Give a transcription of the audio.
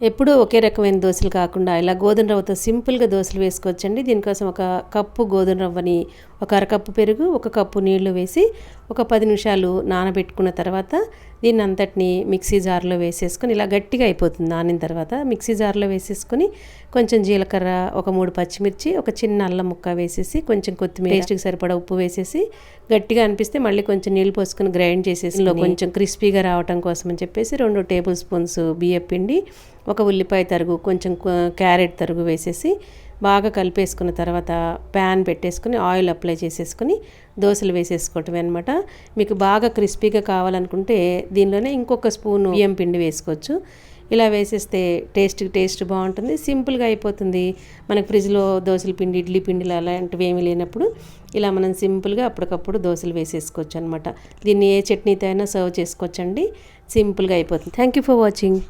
ఎప్పుడూ ఒకే రకమైన దోశలు కాకుండా ఇలా గోధుమ రవ్వతో సింపుల్గా దోశలు వేసుకోవచ్చండి. దీనికోసం ఒక కప్పు గోధుమ రవ్వని ఒక అరకప్పు పెరుగు, ఒక కప్పు నీళ్లు వేసి ఒక 10 నిమిషాలు నానబెట్టుకున్న తర్వాత దీన్ని అంతటిని మిక్సీ జార్లో వేసేసుకొని ఇలా గట్టిగా అయిపోతుంది. నానిన తర్వాత మిక్సీ జార్లో వేసేసుకొని కొంచెం జీలకర్ర, ఒక 3 పచ్చిమిర్చి, ఒక చిన్న అల్లం ముక్క వేసేసి కొంచెం కొత్తిమీర, టేస్ట్కి సరిపడా ఉప్పు వేసేసి గట్టిగా అనిపిస్తే మళ్ళీ కొంచెం నీళ్ళు పోసుకొని గ్రైండ్ చేసేసి కొంచెం క్రిస్పీగా రావటం కోసం అని చెప్పేసి 2 టేబుల్ స్పూన్స్ బియ్యం పిండి, ఒక ఉల్లిపాయ తరుగు, కొంచెం క్యారెట్ తరుగు వేసేసి బాగా కలిపేసుకున్న తర్వాత ప్యాన్ పెట్టేసుకుని ఆయిల్ అప్లై చేసేసుకుని దోశలు వేసేసుకోవటమే అనమాట. మీకు బాగా క్రిస్పీగా కావాలనుకుంటే దీనిలోనే ఇంకొక స్పూను బియ్యం పిండి వేసుకోవచ్చు. ఇలా వేసేస్తే టేస్ట్ బాగుంటుంది, సింపుల్గా అయిపోతుంది. మనకు ఫ్రిడ్జ్లో దోశల పిండి, ఇడ్లీ పిండిలు అలాంటివి ఏమీ లేనప్పుడు ఇలా మనం సింపుల్గా అప్పటికప్పుడు దోశలు వేసేసుకోవచ్చు అనమాట. దీన్ని ఏ చట్నీతో అయినా సర్వ్ చేసుకోవచ్చండి. సింపుల్గా అయిపోతుంది. Thank you for watching.